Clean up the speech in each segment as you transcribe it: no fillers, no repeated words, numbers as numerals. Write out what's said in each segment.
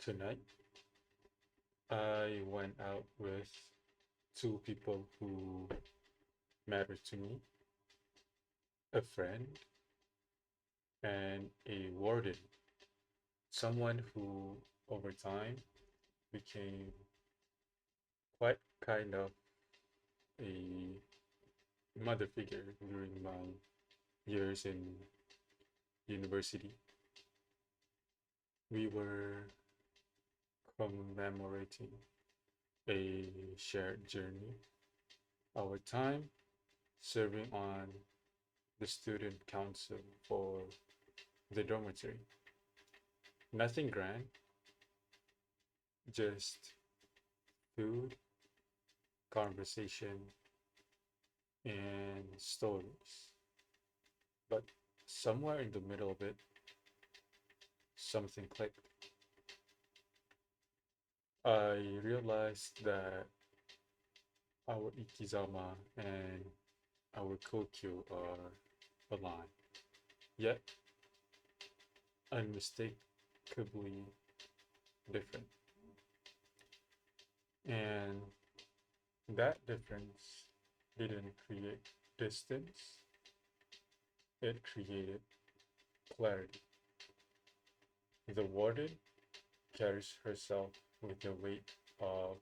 Tonight, I went out with two people who matter to me, a friend and a warden, someone who over time became quite kind of a mother figure during my years in university. We were commemorating a shared journey, our time serving on the student council for the dormitory. Nothing grand, just food, conversation, and stories. But somewhere in the middle of it, something clicked. I realized that our Ikizama and our Kokyo are aligned, yet unmistakably different. And that difference didn't create distance, it created clarity. The warden carries herself with the weight of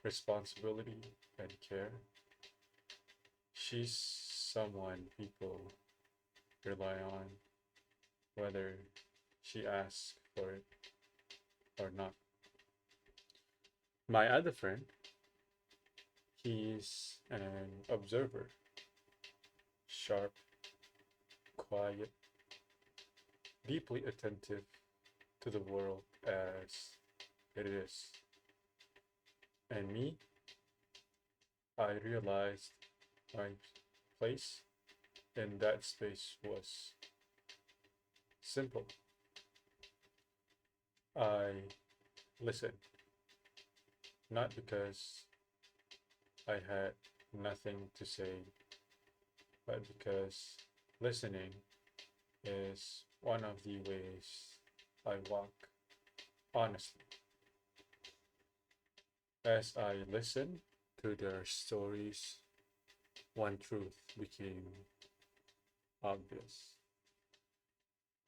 responsibility and care. She's someone people rely on, whether she asks for it or not. My other friend, he's an observer, sharp, quiet, deeply attentive to the world as it is. And me, I realized my place in that space was simple. I listened, not because I had nothing to say, but because listening is one of the ways I walk honestly. As I listened to their stories, one truth became obvious.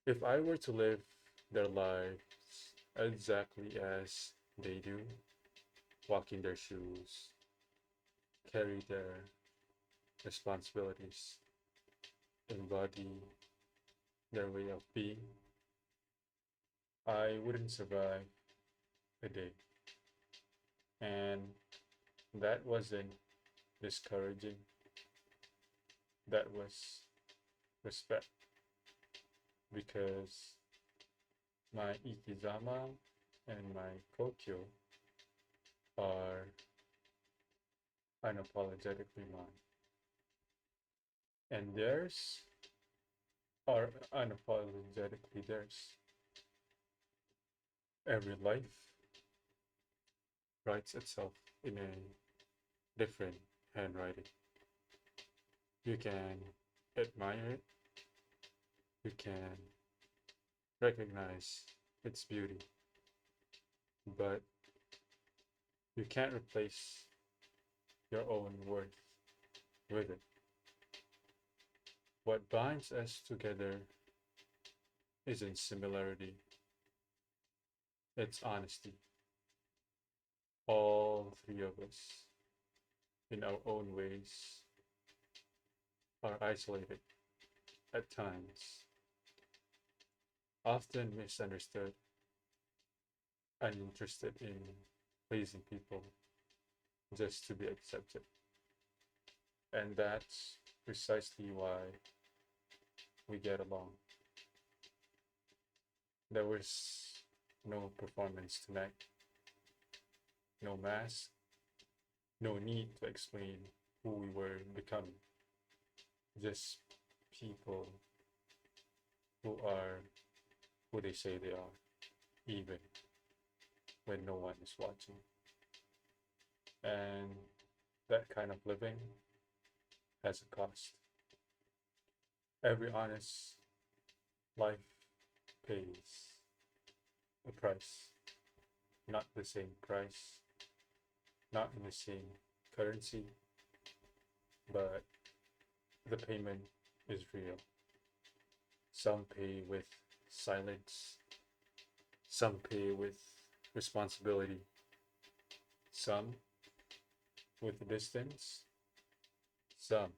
If I were to live their lives exactly as they do, walk in their shoes, carry their responsibilities, embody their way of being, I wouldn't survive a day. And that wasn't discouraging, that was respect because my Ikizama and my Kokyo are unapologetically mine, and theirs are unapologetically theirs. Every life writes itself in a different handwriting. You can admire it, you can recognize its beauty, but you can't replace your own worth with it. What binds us together isn't similarity, it's honesty. All three of us, in our own ways, are isolated at times, often misunderstood, uninterested in pleasing people just to be accepted. And that's precisely why we get along. There was no performance tonight, no mask, no need to explain who we were becoming. Just people who are who they say they are, even when no one is watching. And that kind of living has a cost. Every honest life pays a price. not the same price, not in the same currency, but the payment is real. Some pay with silence, some pay with responsibility, some with distance, some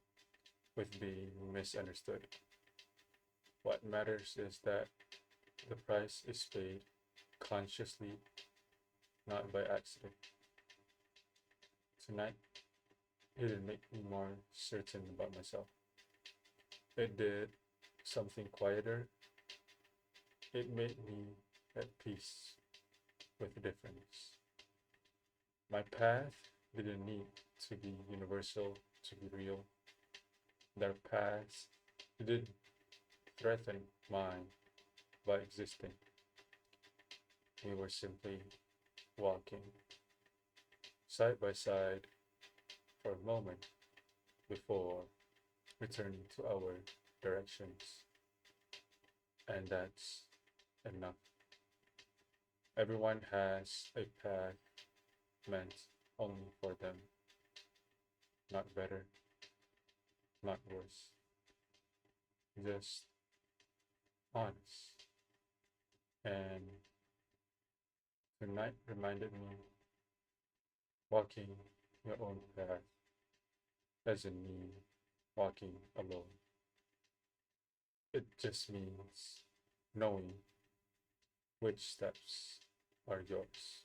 with being misunderstood. What matters is that the price is paid consciously, not by accident. Tonight, it didn't make me more certain about myself. It did something quieter. It made me at peace with the difference. My path didn't need to be universal to be real. Their paths didn't threaten mine by existing. We were simply walking side by side for a moment before returning to our directions. And that's enough. Everyone has a path meant only for them, not better, not worse, just honest. And tonight reminded me walking your own path doesn't mean walking alone. It just means knowing which steps are yours.